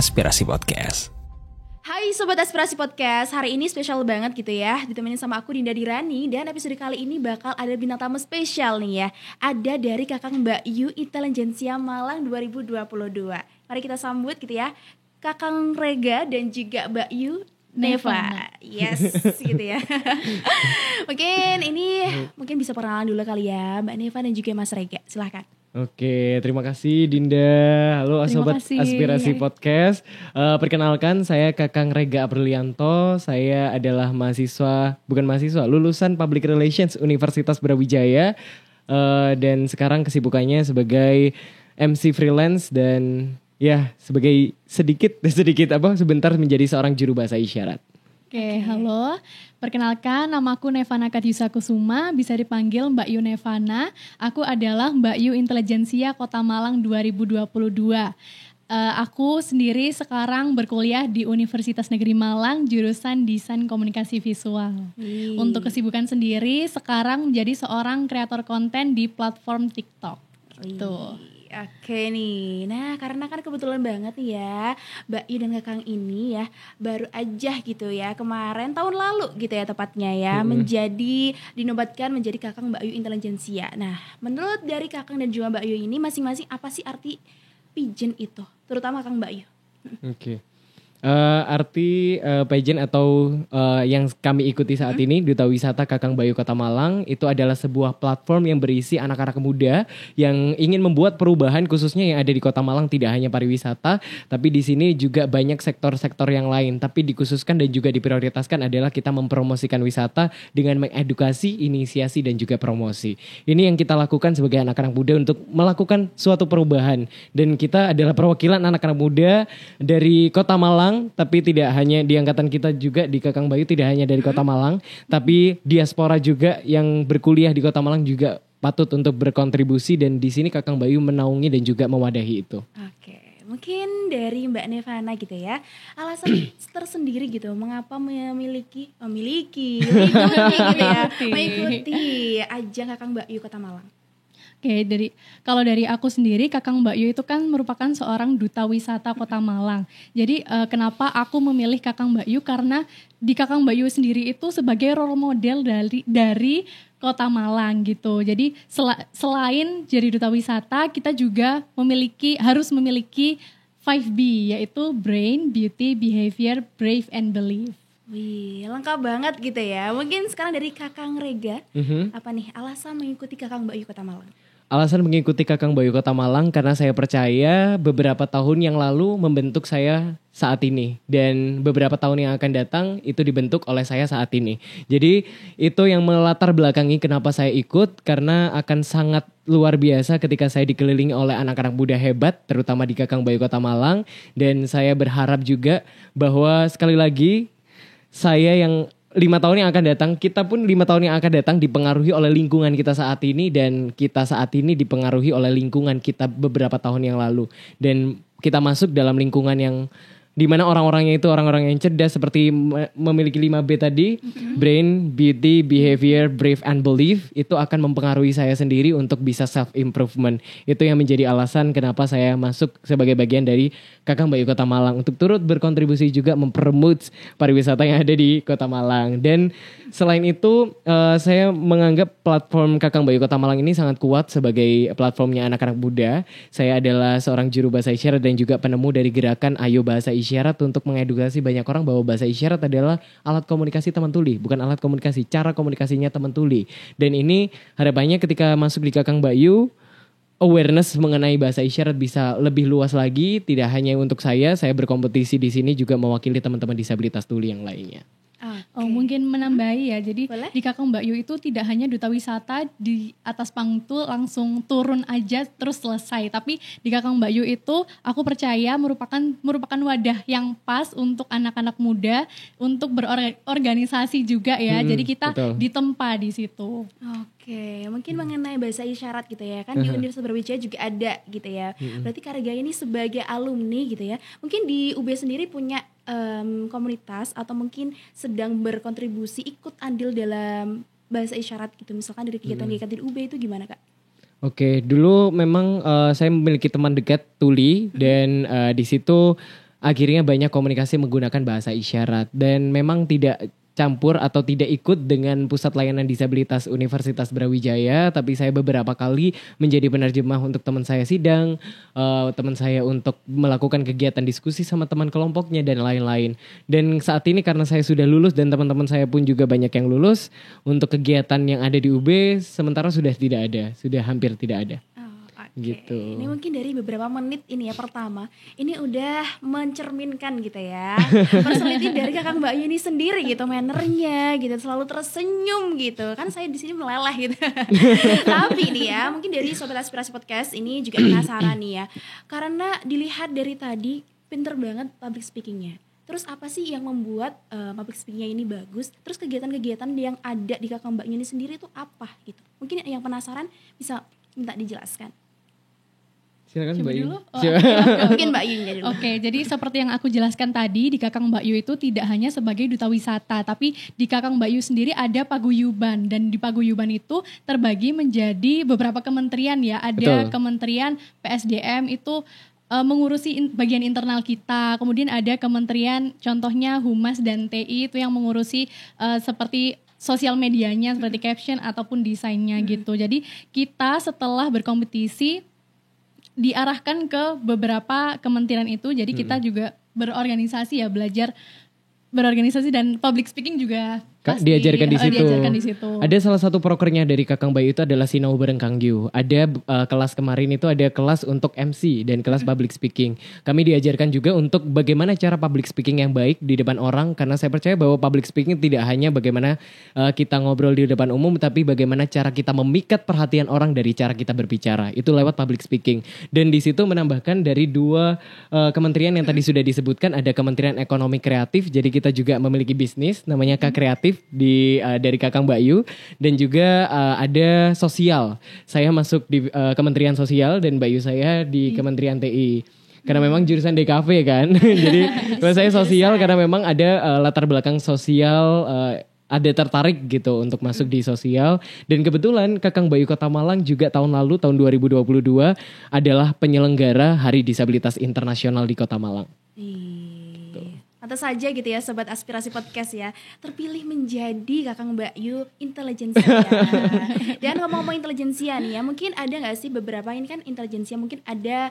Aspirasi Podcast. Hai Sobat Aspirasi Podcast, hari ini spesial banget gitu ya. Ditemenin sama aku Dinda Dirani. Dan episode kali ini bakal ada bintang tamu spesial nih ya. Ada dari Kakang Mbak Yu Intelligentsia Malang 2022. Mari kita sambut gitu ya Kakang Rega dan juga Mbak Yu Neva. Yes gitu ya. Mungkin bisa perkenalan dulu kali ya Mbak Neva dan juga Mas Rega. Silahkan. Oke, terima kasih Dinda. Halo Sobat Aspirasi Podcast. Perkenalkan saya Kakang Rega Aprilianto. Saya adalah lulusan Public Relations Universitas Brawijaya. Dan sekarang kesibukannya sebagai MC freelance dan ya sebagai sebentar menjadi seorang juru bahasa isyarat. Oke, halo. Perkenalkan, namaku Nevana Kadyusa Kusuma, bisa dipanggil Mbak Yu Nevana. Aku adalah Mbak Yu Intelligentsia Kota Malang 2022. Aku sendiri sekarang berkuliah di Universitas Negeri Malang, jurusan Desain Komunikasi Visual. Untuk kesibukan sendiri, sekarang menjadi seorang kreator konten di platform TikTok. Tuh. Oke nih, nah karena kan kebetulan banget nih ya Mbak Yu dan Kakang ini ya baru aja gitu ya kemarin tahun lalu gitu ya tepatnya ya dinobatkan menjadi Kakang Mbak Yu Intelligentsia. Nah menurut dari Kakang dan juga Mbak Yu ini masing-masing apa sih arti pigeon itu, terutama Kakang Mbak Yu? Oke. Arti pageant atau yang kami ikuti saat ini Duta Wisata Kakang Mbak Yu Kota Malang itu adalah sebuah platform yang berisi anak-anak muda yang ingin membuat perubahan khususnya yang ada di Kota Malang, tidak hanya pariwisata tapi di sini juga banyak sektor-sektor yang lain, tapi dikhususkan dan juga diprioritaskan adalah kita mempromosikan wisata dengan mengedukasi, inisiasi dan juga promosi. Ini yang kita lakukan sebagai anak-anak muda untuk melakukan suatu perubahan, dan kita adalah perwakilan anak-anak muda dari Kota Malang. Tapi tidak hanya di angkatan kita juga di Kakang Mbak Yu tidak hanya dari Kota Malang, tapi diaspora juga yang berkuliah di Kota Malang juga patut untuk berkontribusi, dan di sini Kakang Mbak Yu menaungi dan juga mewadahi itu. Oke, mungkin dari Mbak Nevana gitu ya, alasan tersendiri gitu mengapa mengikuti ajang Kakang Mbak Yu Kota Malang. Oke, kalau dari aku sendiri, Kakang Mbak Yu itu kan merupakan seorang duta wisata Kota Malang. Jadi kenapa aku memilih Kakang Mbak Yu, karena di Kakang Mbak Yu sendiri itu sebagai role model dari Kota Malang gitu. Jadi selain jadi duta wisata, kita juga harus memiliki 5B, yaitu Brain, Beauty, Behavior, Brave, and Believe. Wih, lengkap banget gitu ya. Mungkin sekarang dari Kakang Rega, apa nih alasan mengikuti Kakang Mbak Yu Kota Malang? Alasan mengikuti Kakang Mbak Yu Kota Malang karena saya percaya beberapa tahun yang lalu membentuk saya saat ini, dan beberapa tahun yang akan datang itu dibentuk oleh saya saat ini. Jadi itu yang melatar belakangi kenapa saya ikut, karena akan sangat luar biasa ketika saya dikelilingi oleh anak-anak muda hebat terutama di Kakang Mbak Yu Kota Malang. Dan saya berharap juga bahwa sekali lagi saya yang 5 tahun yang akan datang, kita pun 5 tahun yang akan datang dipengaruhi oleh lingkungan kita saat ini, dan kita saat ini dipengaruhi oleh lingkungan kita beberapa tahun yang lalu. Dan kita masuk dalam lingkungan yang dimana orang-orangnya itu orang-orang yang cerdas seperti memiliki 5B tadi, Brain, Beauty, Behavior, Brave, and Believe, itu akan mempengaruhi saya sendiri untuk bisa self-improvement. Itu yang menjadi alasan kenapa saya masuk sebagai bagian dari Kakang Mbak Yu Kota Malang, untuk turut berkontribusi juga mempromote pariwisata yang ada di Kota Malang. Dan selain itu saya menganggap platform Kakang Mbak Yu Kota Malang ini sangat kuat sebagai platformnya anak-anak muda. Saya adalah seorang juru bahasa isyarat dan juga penemu dari gerakan Ayo Bahasa Isyarat untuk mengedukasi banyak orang bahwa bahasa isyarat adalah alat komunikasi teman tuli, bukan alat komunikasi, cara komunikasinya teman tuli. Dan ini harapannya ketika masuk di Kakang Mbak Yu, awareness mengenai bahasa isyarat bisa lebih luas lagi. Tidak hanya untuk saya berkompetisi di sini juga mewakili teman-teman disabilitas tuli yang lainnya. Oh, mungkin menambahi ya. Jadi di Kakang Mbak Yu itu tidak hanya duta wisata di atas panggung itu langsung turun aja terus selesai. Tapi di Kakang Mbak Yu itu aku percaya merupakan wadah yang pas untuk anak-anak muda untuk berorganisasi juga ya. Jadi kita ditempa di situ. Oke, mungkin mengenai bahasa isyarat gitu ya, kan di Universitas Brawijaya juga ada gitu ya. Berarti Kak Rega ini sebagai alumni gitu ya, mungkin di UB sendiri punya komunitas atau mungkin sedang berkontribusi ikut andil dalam bahasa isyarat gitu, misalkan dari kegiatan-kegiatan di UB itu gimana Kak? Oke, dulu memang saya memiliki teman dekat tuli dan di situ akhirnya banyak komunikasi menggunakan bahasa isyarat dan memang tidak campur atau tidak ikut dengan Pusat Layanan Disabilitas Universitas Brawijaya, tapi saya beberapa kali menjadi penerjemah untuk teman saya sidang, teman saya untuk melakukan kegiatan diskusi sama teman kelompoknya dan lain-lain. Dan saat ini karena saya sudah lulus dan teman-teman saya pun juga banyak yang lulus, untuk kegiatan yang ada di UB sementara sudah tidak ada, sudah hampir tidak ada. Gitu. Ini mungkin dari beberapa menit ini ya pertama, ini udah mencerminkan gitu ya personality dari Kakang Mbak Yu ini sendiri gitu, mannernya gitu, selalu tersenyum gitu. Kan saya di sini meleleh gitu. Tapi nih ya, mungkin dari Sobat Aspirasi Podcast ini juga penasaran nih ya, karena dilihat dari tadi pinter banget public speakingnya. Terus apa sih yang membuat public speakingnya ini bagus? Terus kegiatan-kegiatan yang ada di Kakang Mbak Yu ini sendiri itu apa gitu? Mungkin yang penasaran bisa minta dijelaskan. Silakan Mbak Yu. Mungkin Mbak Yu dulu. Oke, jadi seperti yang aku jelaskan tadi, di Kakang Mbak Yu itu tidak hanya sebagai duta wisata, tapi di Kakang Mbak Yu sendiri ada paguyuban, dan di paguyuban itu terbagi menjadi beberapa kementerian ya. Ada Kementerian PSDM itu mengurusi bagian internal kita, kemudian ada kementerian contohnya Humas dan TI itu yang mengurusi seperti sosial medianya, seperti caption ataupun desainnya gitu. Jadi kita setelah berkompetisi diarahkan ke beberapa kementerian itu, jadi kita juga berorganisasi ya, belajar berorganisasi dan public speaking juga pasti diajarkan di situ. Diajarkan di situ. Ada salah satu prokernya dari Kakang Bayu itu adalah Sinau Bareng Kang Gyu. Ada kelas kemarin itu ada kelas untuk MC dan kelas public speaking. Kami diajarkan juga untuk bagaimana cara public speaking yang baik di depan orang, karena saya percaya bahwa public speaking tidak hanya bagaimana kita ngobrol di depan umum, tapi bagaimana cara kita memikat perhatian orang dari cara kita berbicara. Itu lewat public speaking. Dan di situ menambahkan dari dua kementerian yang tadi sudah disebutkan, ada Kementerian Ekonomi Kreatif. Jadi kita juga memiliki bisnis namanya K Kreatif dari Kakang Bayu, dan juga ada sosial. Saya masuk di Kementerian Sosial dan Bayu saya di Kementerian TI. Karena memang jurusan DKV kan. Jadi kalau saya sosial karena memang ada latar belakang sosial, ada tertarik gitu untuk masuk di sosial. Dan kebetulan Kakang Bayu Kota Malang juga tahun lalu, tahun 2022 adalah penyelenggara Hari Disabilitas Internasional di Kota Malang. Pantas saja gitu ya Sobat Aspirasi Podcast ya, terpilih menjadi Kakang Mbak Yu intelijensia. Dan ngomong-ngomong intelijensia nih ya, mungkin ada gak sih beberapa, ini kan intelijensia mungkin ada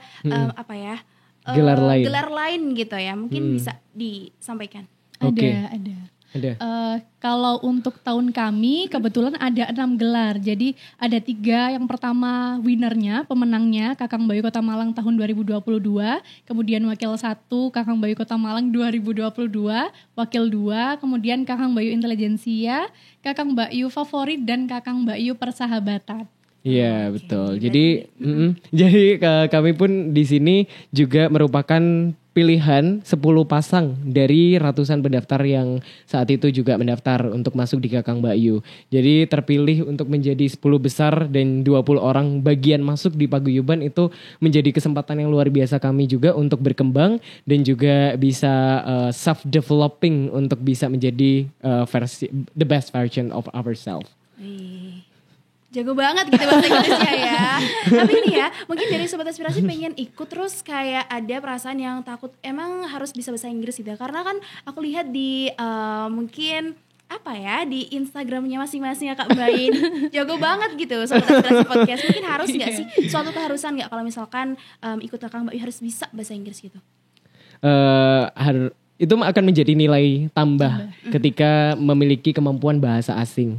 gelar lain gitu ya, mungkin bisa disampaikan. Ada. Kalau untuk tahun kami kebetulan ada 6 gelar. Jadi ada 3, yang pertama winnernya, pemenangnya Kakang Bayu Kota Malang tahun 2022. Kemudian wakil 1 Kakang Bayu Kota Malang 2022. Wakil 2 kemudian Kakang Bayu Intelijensia, Kakang Bayu Favorit, dan Kakang Bayu Persahabatan. Iya betul. Jadi kami pun di sini juga merupakan pilihan 10 pasang dari ratusan pendaftar yang saat itu juga mendaftar untuk masuk di Kakang Bayu. Jadi terpilih untuk menjadi 10 besar dan 20 orang bagian masuk di paguyuban, itu menjadi kesempatan yang luar biasa kami juga untuk berkembang dan juga bisa self-developing untuk bisa menjadi the best version of ourselves. Jago banget gitu bahasa Inggrisnya ya. Tapi ini ya, mungkin dari Sobat Aspirasi pengen ikut, terus kayak ada perasaan yang takut emang harus bisa bahasa Inggris gitu ya. Karena kan aku lihat di mungkin di Instagramnya masing-masing ya Kak Bayin, jago banget gitu Sobat Aspirasi Podcast. Mungkin harus gak sih suatu keharusan gak kalau misalkan ikut Kakang Bayu harus bisa bahasa Inggris gitu? Itu akan menjadi nilai tambah ketika memiliki kemampuan bahasa asing.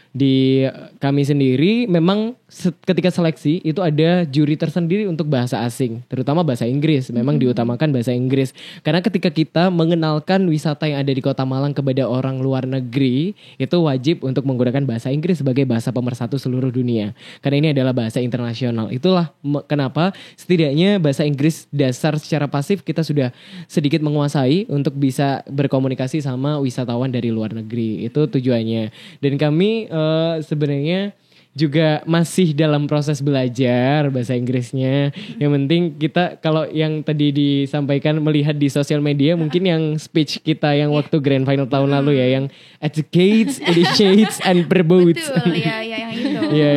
Di kami sendiri memang ketika seleksi itu ada juri tersendiri untuk bahasa asing, terutama bahasa Inggris. Memang diutamakan bahasa Inggris karena ketika kita mengenalkan wisata yang ada di Kota Malang kepada orang luar negeri, itu wajib untuk menggunakan bahasa Inggris sebagai bahasa pemersatu seluruh dunia, karena ini adalah bahasa internasional. Itulah kenapa setidaknya bahasa Inggris dasar secara pasif kita sudah sedikit menguasai untuk bisa berkomunikasi sama wisatawan dari luar negeri. Itu tujuannya. Dan kami sebenarnya juga masih dalam proses belajar bahasa Inggrisnya. Yang penting kita, kalau yang tadi disampaikan melihat di sosial media, mungkin yang speech kita yang waktu grand final tahun lalu ya, yang educates, initiates, and promotes. Betul, ya yang itu. Iya,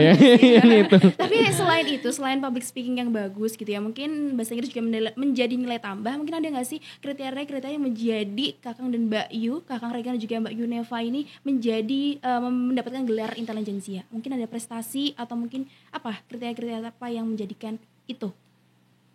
yang itu. Tapi selain selain itu, selain public speaking yang bagus gitu ya, mungkin bahasa Inggris juga menjadi nilai tambah. Mungkin ada nggak sih kriteria-kriteria yang menjadi Kakang dan Mbak Yu, Kakang Rega dan juga Mbak Yuneva ini menjadi mendapatkan gelar intelijensia? Mungkin ada prestasi atau mungkin apa kriteria-kriteria apa yang menjadikan itu?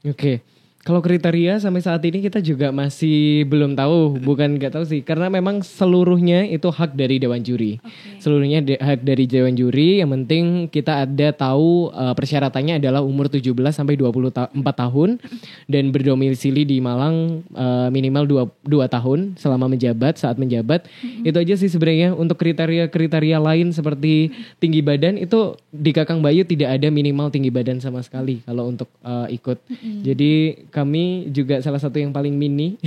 Oke. Kalau kriteria sampai saat ini kita juga masih belum tahu, bukan nggak tahu sih, karena memang seluruhnya itu hak dari Dewan Juri. Seluruhnya hak dari Dewan Juri, yang penting kita ada tahu persyaratannya adalah umur 17 sampai 24 tahun dan berdomisili di Malang minimal 2 tahun selama menjabat, saat menjabat. Itu aja sih sebenarnya. Untuk kriteria-kriteria lain seperti tinggi badan itu di Kakang Bayu tidak ada minimal tinggi badan sama sekali kalau untuk ikut. Jadi kami juga salah satu yang paling mini.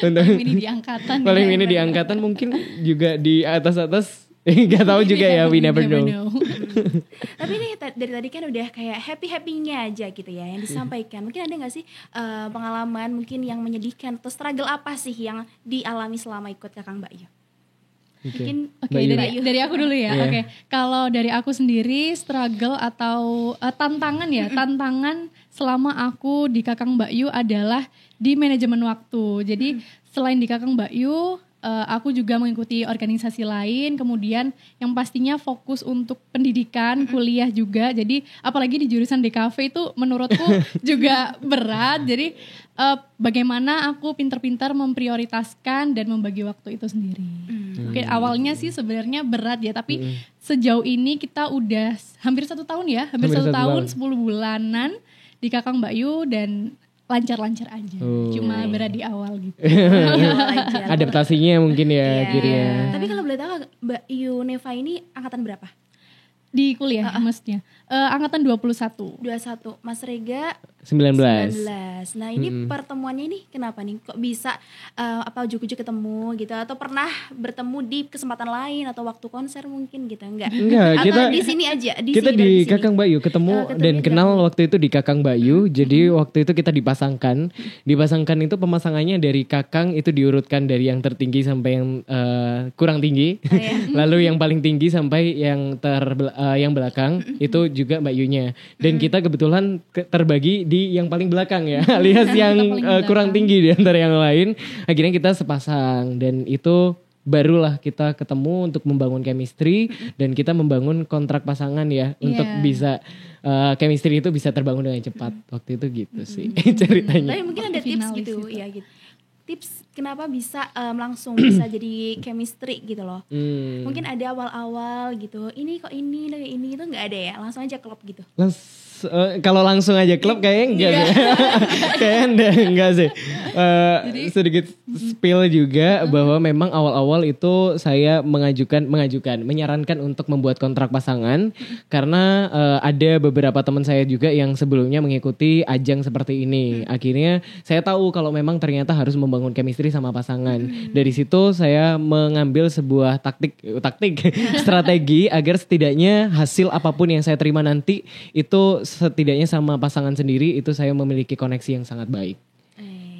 Paling mini di angkatan. Paling mini di angkatan, mungkin juga di atas-atas. Gak tahu juga ya, we never know. Tapi ini dari tadi kan udah kayak happy-happynya aja gitu ya yang disampaikan. Mungkin ada gak sih pengalaman mungkin yang menyedihkan atau struggle apa sih yang dialami selama ikut Kakang Bayu? Mungkin dari aku dulu ya. Oke. Kalau dari aku sendiri struggle atau tantangan ya, tantangan selama aku di Kakang Bayu adalah di manajemen waktu. Jadi selain di Kakang Bayu, aku juga mengikuti organisasi lain, kemudian yang pastinya fokus untuk pendidikan, kuliah juga. Jadi apalagi di jurusan DKV itu menurutku juga berat. Jadi bagaimana aku pintar-pintar memprioritaskan dan membagi waktu itu sendiri. Oke, awalnya sih sebenarnya berat ya, tapi sejauh ini kita udah hampir 1 tahun ya, hampir 1 tahun 10 bulanan di Kakang Bayu dan lancar-lancar aja. Cuma berat di awal gitu. Adaptasinya mungkin ya akhirnya. Tapi kalau boleh tahu Mbak Yuneva ini angkatan berapa? Di kuliah maksudnya. Angkatan 21. Mas Rega 19. Nah ini pertemuannya ini kenapa nih? Kok bisa apa ujuk-ujuk ketemu gitu? Atau pernah bertemu di kesempatan lain atau waktu konser mungkin gitu? Enggak, atau kita di sini aja? Kita di Kakang Bayu ketemu dan kenal waktu itu di Kakang Bayu. Jadi waktu itu kita dipasangkan. Dipasangkan itu pemasangannya dari Kakang itu diurutkan dari yang tertinggi sampai yang kurang tinggi. Lalu yang paling tinggi sampai yang yang belakang itu juga Mbak Yunya. Dan kita kebetulan terbagi di yang paling belakang ya, alias yang kurang tinggi di antara yang lain. Akhirnya kita sepasang dan itu barulah kita ketemu untuk membangun chemistry dan kita membangun kontrak pasangan ya untuk bisa chemistry itu bisa terbangun dengan cepat. Waktu itu gitu sih ceritanya. Tapi mungkin ada tips gitu ya gitu. Tips kenapa bisa langsung bisa jadi chemistry gitu loh. Mungkin ada awal-awal gitu. Ini kok ini itu nggak ada ya. Langsung aja klop gitu. Kalau langsung aja klub kayaknya enggak sih. Kayaknya enggak sih. Sedikit spill juga bahwa memang awal-awal itu saya menyarankan untuk membuat kontrak pasangan karena ada beberapa teman saya juga yang sebelumnya mengikuti ajang seperti ini. Akhirnya saya tahu kalau memang ternyata harus membangun chemistry sama pasangan. Dari situ saya mengambil sebuah strategi agar setidaknya hasil apapun yang saya terima nanti itu setidaknya sama pasangan sendiri itu saya memiliki koneksi yang sangat baik.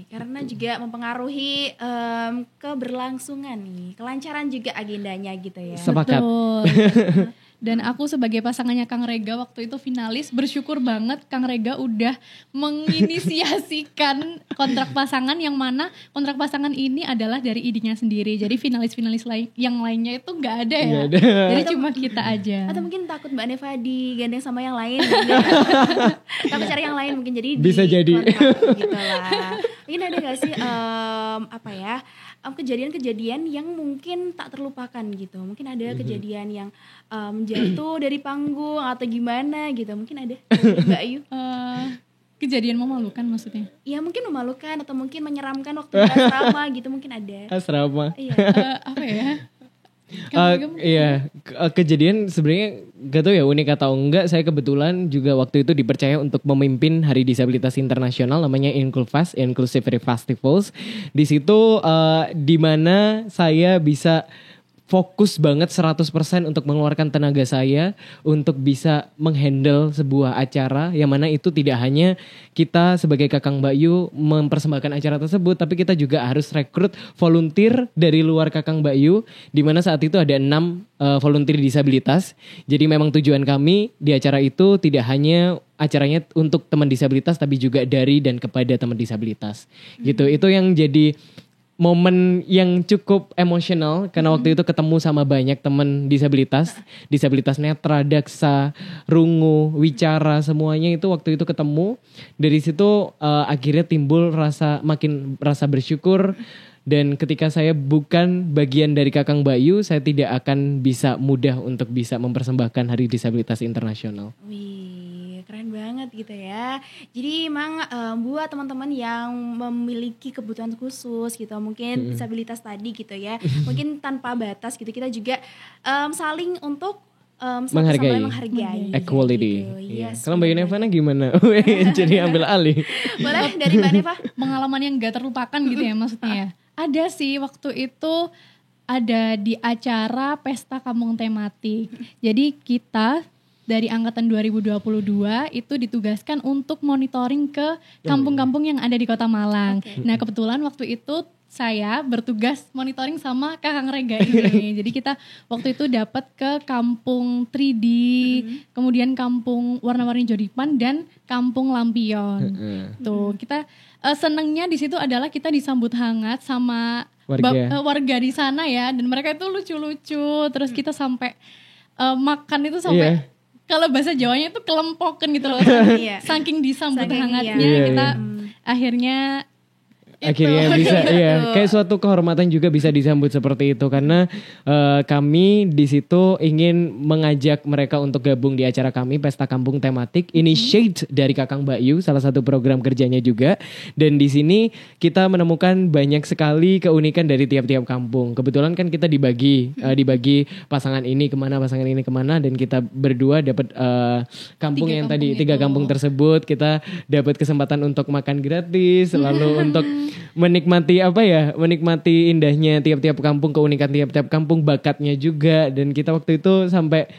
Karena juga mempengaruhi keberlangsungan nih, kelancaran juga agendanya gitu ya. Sepakat. Betul. Dan aku sebagai pasangannya Kang Rega waktu itu finalis, bersyukur banget Kang Rega udah menginisiasikan kontrak pasangan yang mana kontrak pasangan ini adalah dari idenya sendiri. Jadi finalis-finalis yang lainnya itu gak ada ya. Jadi cuma kita aja. Atau mungkin takut Mbak Neva digandeng sama yang lain. Takut cari yang lain mungkin jadi bisa jadi gitu lah. Mungkin ada gak sih kejadian-kejadian yang mungkin tak terlupakan gitu. Mungkin ada kejadian yang jatuh dari panggung atau gimana gitu. Mungkin ada Mbak Ayu. Kejadian memalukan maksudnya? Ya mungkin memalukan atau mungkin menyeramkan waktu asrama gitu mungkin ada. Asrama. Iya. Apa ya? Kejadian sebenarnya gak tahu ya unik atau enggak. Saya kebetulan juga waktu itu dipercaya untuk memimpin Hari Disabilitas Internasional namanya Inklufas, Inclusive Festivals. Di situ di mana saya bisa fokus banget 100% untuk mengeluarkan tenaga saya untuk bisa menghandle sebuah acara yang mana itu tidak hanya kita sebagai Kakang Mbak Yu mempersembahkan acara tersebut, tapi kita juga harus rekrut volunteer dari luar Kakang Mbak Yu, di mana saat itu ada 6 volunteer disabilitas. Jadi memang tujuan kami di acara itu tidak hanya acaranya untuk teman disabilitas, tapi juga dari dan kepada teman disabilitas. Gitu. Itu yang jadi momen yang cukup emosional karena waktu itu ketemu sama banyak teman disabilitas netra, daksa, rungu, wicara, semuanya itu waktu itu ketemu. Dari situ akhirnya timbul makin rasa bersyukur, dan ketika saya bukan bagian dari Kakang Mbak Yu, saya tidak akan bisa mudah untuk bisa mempersembahkan Hari Disabilitas Internasional. Wih, keren banget gitu ya. Jadi emang buat teman-teman yang memiliki kebutuhan khusus gitu, mungkin disabilitas tadi gitu ya, mungkin tanpa batas gitu, kita juga saling untuk menghargai equality. Gitu. Yes, kalau Mbak Yunevana gimana? Jadi ambil alih. Boleh dari Mbak Neva? Pengalaman yang gak terlupakan gitu ya maksudnya ya. Ada sih waktu itu ada di acara pesta kampung tematik. Jadi kita dari angkatan 2022 itu ditugaskan untuk monitoring ke kampung-kampung yang ada di Kota Malang. Nah kebetulan waktu itu saya bertugas monitoring sama Kakang Rega ini. Jadi kita waktu itu dapat ke kampung 3D, kemudian kampung warna-warni Jodipan dan kampung Lampion. Tuh kita senengnya di situ adalah kita disambut hangat sama warga di sana ya, dan mereka itu lucu-lucu. Terus kita sampai makan itu sampai kalau bahasa Jawanya itu kelempokan gitu loh. Saking disambut hangatnya kita akhirnya bisa kayak suatu kehormatan juga bisa disambut seperti itu, karena kami di situ ingin mengajak mereka untuk gabung di acara kami Pesta Kampung Tematik, initiate dari Kakang Mbak Yu, salah satu program kerjanya juga. Dan di sini kita menemukan banyak sekali keunikan dari tiap-tiap kampung. Kebetulan kan kita dibagi pasangan ini kemana, dan kita berdua dapat kampung yang tadi 3 kampung tersebut kita dapat kesempatan untuk makan gratis, lalu untuk menikmati indahnya tiap-tiap kampung, keunikan tiap-tiap kampung, bakatnya juga. Dan kita waktu itu sampai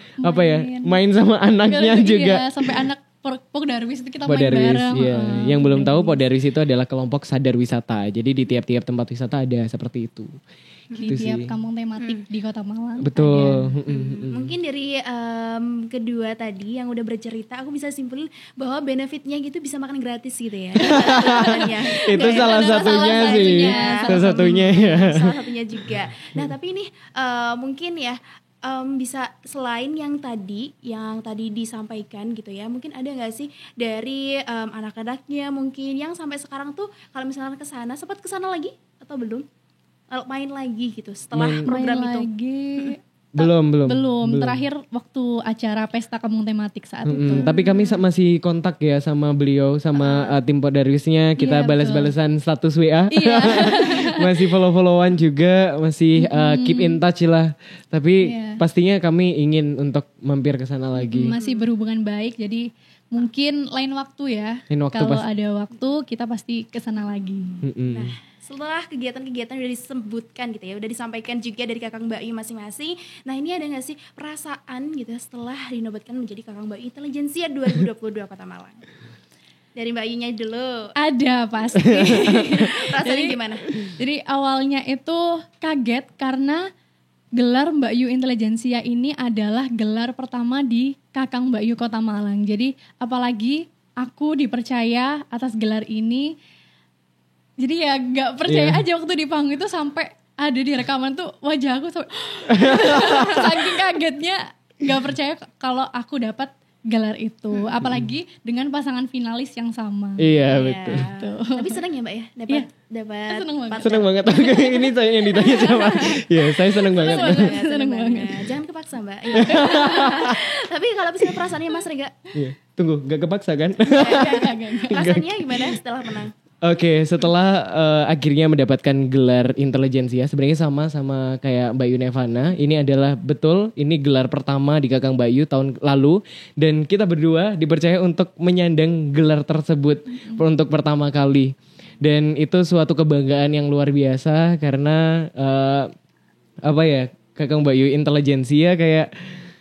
main sama anaknya juga. Iya, sampai anak Pok Darwis itu kita main bareng. Iya. Yang belum tahu Pok Darwis itu adalah kelompok sadar wisata. Jadi di tiap-tiap tempat wisata ada seperti itu. Di tiap kampung tematik di Kota Malang. Betul. Mungkin dari kedua tadi yang udah bercerita, aku bisa simpulin bahwa benefitnya gitu bisa makan gratis gitu ya. Itu salah satunya sih. Salah satunya juga. Nah tapi ini mungkin ya bisa selain yang tadi disampaikan gitu ya, mungkin ada nggak sih dari anak-anaknya mungkin yang sampai sekarang tuh kalau misalnya sempat kesana lagi atau belum? Kalau main lagi gitu setelah program itu? Belum. Terakhir waktu acara pesta kampung tematik saat itu. Tapi kami masih kontak ya sama beliau, sama tim Podarwisnya. Kita balas-balasan status WA. Iya. Masih follow-followan juga, masih keep in touch lah. Tapi pastinya kami ingin untuk mampir ke sana lagi. Masih berhubungan baik, jadi mungkin lain waktu ya. Kalau ada waktu kita pasti ke sana lagi. Nah, setelah kegiatan-kegiatan udah disebutkan gitu ya, udah disampaikan juga dari Kakang Mbak Yu masing-masing. Nah ini ada gak sih perasaan gitu setelah dinobatkan menjadi Kakang Mbak Yu Intelijensia 2022 Kota Malang? Dari Mbak Yunya dulu. Ada pasti. Rasanya gimana? Jadi awalnya itu kaget karena gelar Mbak Yu Intelijensia ini adalah gelar pertama di Kakang Mbak Yu Kota Malang. Jadi apalagi aku dipercaya atas gelar ini. Jadi ya gak percaya aja waktu di panggung itu, sampai ada di rekaman tuh wajah aku sampai saking kagetnya gak percaya kalau aku dapat gelar itu. Apalagi dengan pasangan finalis yang sama. Iya betul. Tapi senang ya Mbak ya dapat senang banget. Ini saya yang ditanya siapa? Iya saya senang banget. Senang banget. Jangan kepaksa Mbak. Tapi kalau misalnya perasaannya Mas Rega? Iya. Tunggu, gak kepaksa kan? Rasanya gimana setelah menang? Oke, setelah akhirnya mendapatkan gelar intelijensia, sebenarnya sama kayak Mbak Yunevana. Ini adalah ini gelar pertama di Kakang Mbak Yu tahun lalu, dan kita berdua dipercaya untuk menyandang gelar tersebut untuk pertama kali. Dan itu suatu kebanggaan yang luar biasa karena Kakang Mbak Yu intelijensia kayak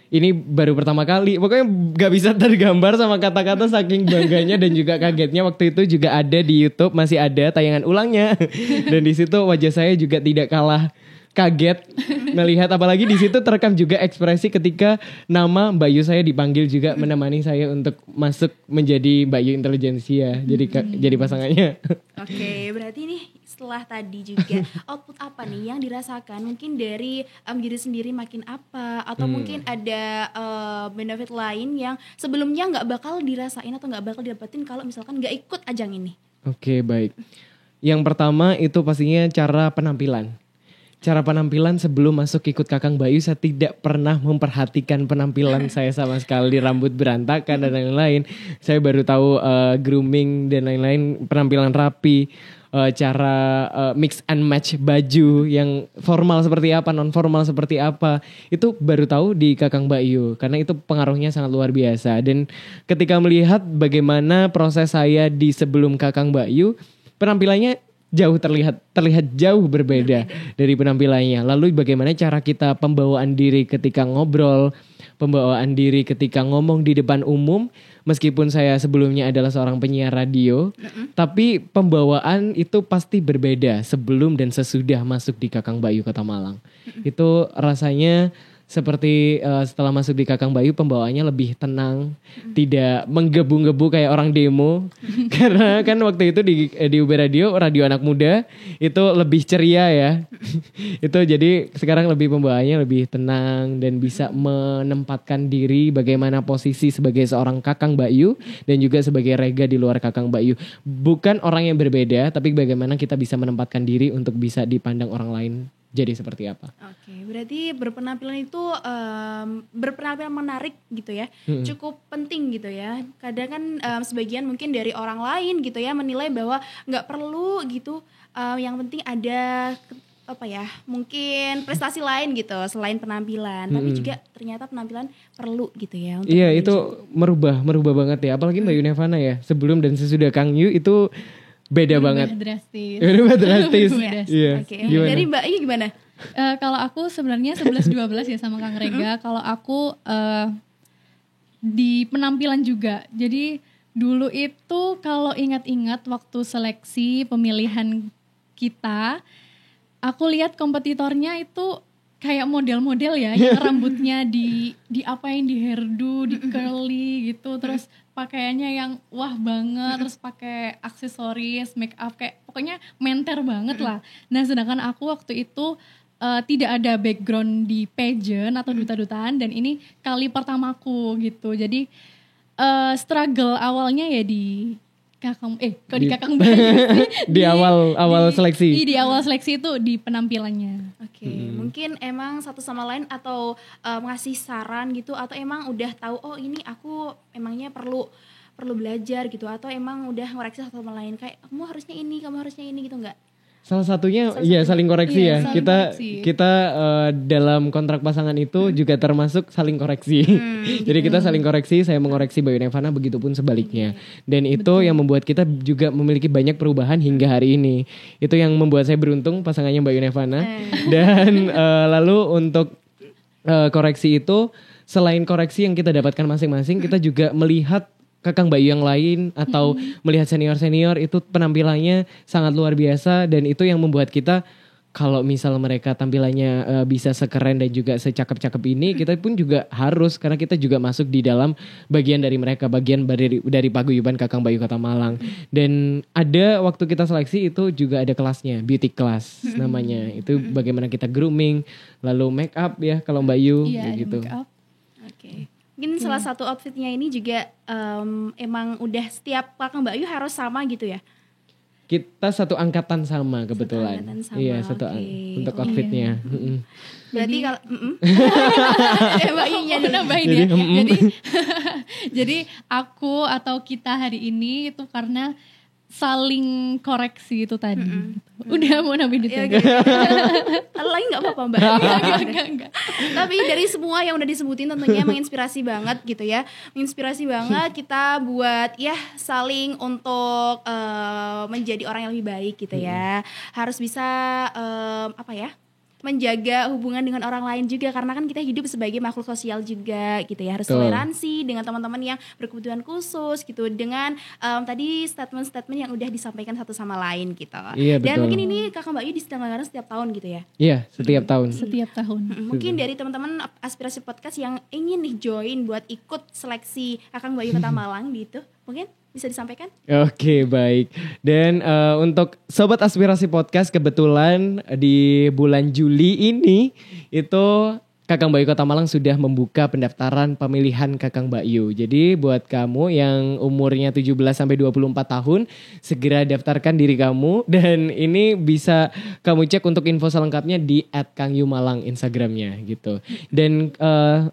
ini baru pertama kali. Pokoknya gak bisa tergambar sama kata-kata saking bangganya dan juga kagetnya. Waktu itu juga ada di YouTube, masih ada tayangan ulangnya. Dan di situ wajah saya juga tidak kalah kaget melihat, apalagi di situ terekam juga ekspresi ketika nama Mbak Yu saya dipanggil juga menemani saya untuk masuk menjadi Mbak Yu intelijensia. Jadi pasangannya. Oke, berarti nih setelah tadi juga output apa nih yang dirasakan? Mungkin dari diri sendiri makin apa? Atau mungkin ada benefit lain yang sebelumnya nggak bakal dirasain atau nggak bakal didapetin kalau misalkan nggak ikut ajang ini? Oke, baik. Yang pertama itu pastinya cara penampilan. Cara penampilan sebelum masuk ikut Kakang Mbak Yu, saya tidak pernah memperhatikan penampilan saya sama sekali. Rambut berantakan dan lain-lain. Saya baru tahu grooming dan lain-lain, penampilan rapi, cara mix and match baju yang formal seperti apa, non formal seperti apa. Itu baru tahu di Kakang Mbak Yu, karena itu pengaruhnya sangat luar biasa. Dan ketika melihat bagaimana proses saya di sebelum Kakang Mbak Yu, penampilannya jauh terlihat jauh berbeda dari penampilannya. Lalu bagaimana cara kita pembawaan diri ketika ngobrol, pembawaan diri ketika ngomong di depan umum, meskipun saya sebelumnya adalah seorang penyiar radio, tapi pembawaan itu pasti berbeda sebelum dan sesudah masuk di Kakang Mbak Yu Kota Malang. Itu rasanya seperti setelah masuk di Kakang Mbak Yu, pembawaannya lebih tenang, tidak menggebu-gebu kayak orang demo. Karena kan waktu itu di UB Radio anak muda itu lebih ceria ya. Itu jadi sekarang pembawaannya lebih tenang dan bisa menempatkan diri bagaimana posisi sebagai seorang Kakang Mbak Yu dan juga sebagai Rega di luar Kakang Mbak Yu. Bukan orang yang berbeda, tapi bagaimana kita bisa menempatkan diri untuk bisa dipandang orang lain jadi seperti apa. Oke, berarti berpenampilan itu berpenampilan menarik gitu ya, cukup penting gitu ya. Kadang kan sebagian mungkin dari orang lain gitu ya menilai bahwa nggak perlu gitu, yang penting ada mungkin prestasi lain gitu selain penampilan, tapi juga ternyata penampilan perlu gitu ya. Untuk iya, itu merubah banget ya, apalagi Mbak Yunevana ya, sebelum dan sesudah Kang Yu itu beda banget. Drastis. Berubah drastis. Iya. Oke. Dari Mbak Yu gimana? Kalau aku sebenarnya 11-12 ya sama Kang Rega. Kalau aku di penampilan juga. Jadi dulu itu kalau ingat-ingat waktu seleksi pemilihan kita, aku lihat kompetitornya itu kayak model-model ya, yang rambutnya diapain, di hairdo, di curly gitu, terus pakaiannya yang wah banget, terus pakai aksesoris, make up, kayak pokoknya menter banget lah. Nah, sedangkan aku waktu itu tidak ada background di pageant atau duta-dutaan, dan ini kali pertamaku gitu. Jadi struggle awalnya ya di Kakang Mbak Yu di awal seleksi. Di awal seleksi itu di penampilannya. Oke, mungkin emang satu sama lain atau ngasih saran gitu, atau emang udah tahu oh ini aku emangnya perlu belajar gitu, atau emang udah ngoreksi satu sama lain kayak kamu harusnya ini gitu nggak? Salah satunya saling koreksi ya. Saling koreksi. Kita dalam kontrak pasangan itu juga termasuk saling koreksi. Jadi kita saling koreksi, saya mengoreksi Mbak Yunevana, begitupun sebaliknya. Dan itu yang membuat kita juga memiliki banyak perubahan hingga hari ini. Itu yang membuat saya beruntung pasangannya Mbak Yunevana. Dan lalu untuk koreksi itu, selain koreksi yang kita dapatkan masing-masing, kita juga melihat Kakang Mbak Yu yang lain atau melihat senior-senior itu penampilannya sangat luar biasa, dan itu yang membuat kita kalau misal mereka tampilannya bisa sekeren dan juga secakep-cakep ini, kita pun juga harus, karena kita juga masuk di dalam bagian dari mereka, bagian dari paguyuban Kakang Mbak Yu Kota Malang. Dan ada waktu kita seleksi itu juga ada kelasnya, beauty class namanya. Itu bagaimana kita grooming, lalu make up ya kalau Mbak Yu gitu. Make up. Oke. Mungkin salah satu outfitnya ini juga emang udah setiap Kakang Mbak Yu harus sama gitu ya? Kita satu angkatan sama kebetulan. Iya, untuk outfitnya. Berarti kalau Mbak Yu nambahin ya. Jadi aku atau kita hari ini itu karena saling koreksi itu tadi. Udah mau nambahin itu. Lagi nggak apa-apa Mbak. Enggak. Tapi dari semua yang udah disebutin tentunya menginspirasi banget gitu ya. Menginspirasi banget kita buat ya saling untuk menjadi orang yang lebih baik gitu ya. Harus bisa menjaga hubungan dengan orang lain juga, karena kan kita hidup sebagai makhluk sosial juga gitu ya, harus Betul. toleransi dengan teman-teman yang berkebutuhan khusus gitu, dengan tadi statement-statement yang udah disampaikan satu sama lain gitu. Iya, Dan betul. mungkin ini Kakak Mbak Yu diselenggarakan setiap tahun gitu ya. Iya, setiap tahun. Setiap tahun. Mungkin dari teman-teman aspirasi podcast yang ingin nih join buat ikut seleksi Kakak Mbak Yu Kota Malang gitu, mungkin bisa disampaikan? Oke, baik. Dan untuk Sobat Aspirasi Podcast, kebetulan di bulan Juli ini itu Kakang Mbak Yu Kota Malang sudah membuka pendaftaran pemilihan Kakang Mbak Yu. Jadi buat kamu yang umurnya 17 sampai 24 tahun, segera daftarkan diri kamu, dan ini bisa kamu cek untuk info selengkapnya di @kangyu_malang Instagramnya gitu. Dan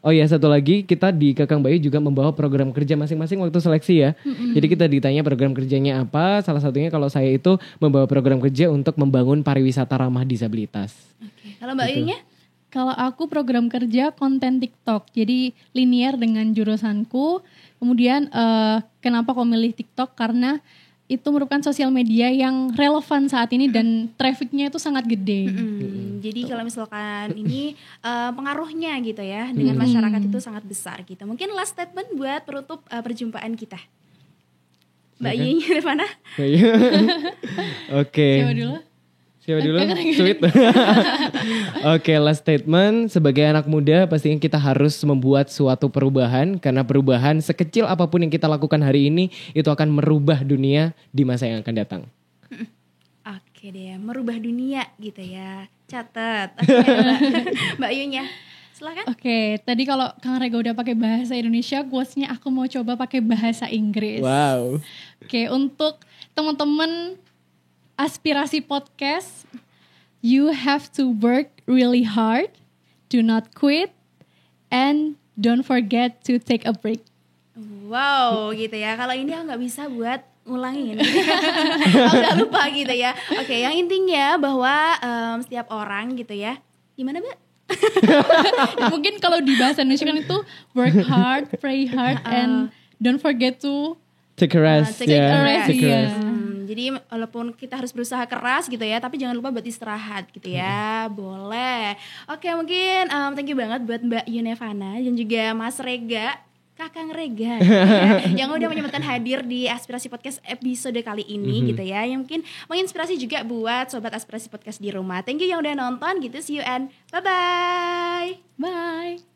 oh ya, satu lagi, kita di Kakang Mbak Yu juga membawa program kerja masing-masing waktu seleksi ya. Jadi kita ditanya program kerjanya apa, salah satunya kalau saya itu membawa program kerja untuk membangun pariwisata ramah disabilitas. Oke. Kalau Mbak Yunya? Kalau aku program kerja konten TikTok, jadi linear dengan jurusanku. Kemudian kenapa kok milih TikTok? Karena itu merupakan sosial media yang relevan saat ini dan trafficnya itu sangat gede. Jadi kalau misalkan ini pengaruhnya gitu ya dengan masyarakat itu sangat besar gitu. Mungkin last statement buat penutup perjumpaan kita. Mbak Yunya dari mana? Oke. Siapa dulu? Siapa dulu? Sweet. Oke, last statement. Sebagai anak muda pastinya kita harus membuat suatu perubahan. Karena perubahan sekecil apapun yang kita lakukan hari ini, itu akan merubah dunia di masa yang akan datang. Oke deh, merubah dunia gitu ya. Catat. Oke, Mbak Yunya, silakan. Oke, tadi kalau Kang Rega udah pakai bahasa Indonesia, quotes-nya aku mau coba pakai bahasa Inggris. Wow. Oke, untuk teman-teman aspirasi podcast, you have to work really hard, do not quit, and don't forget to take a break. Wow, gitu ya. Kalau ini aku nggak bisa buat ngulangin. Aku udah lupa gitu ya. Oke, yang intinya bahwa setiap orang gitu ya. Gimana, Mbak? Mungkin kalau di bahasa Indonesia kan itu work hard, pray hard, and don't forget to Take a rest. take a rest, Take a iya. rest. Jadi walaupun kita harus berusaha keras gitu ya, tapi jangan lupa buat istirahat gitu ya. Boleh. Oke, mungkin thank you banget buat Mbak Yunevana dan juga Mas Rega, Kakang Rega gitu ya, yang udah menyempatkan hadir di Aspirasi Podcast episode kali ini gitu ya. Yang mungkin menginspirasi juga buat Sobat Aspirasi Podcast di rumah. Thank you yang udah nonton gitu. See you and bye-bye. bye.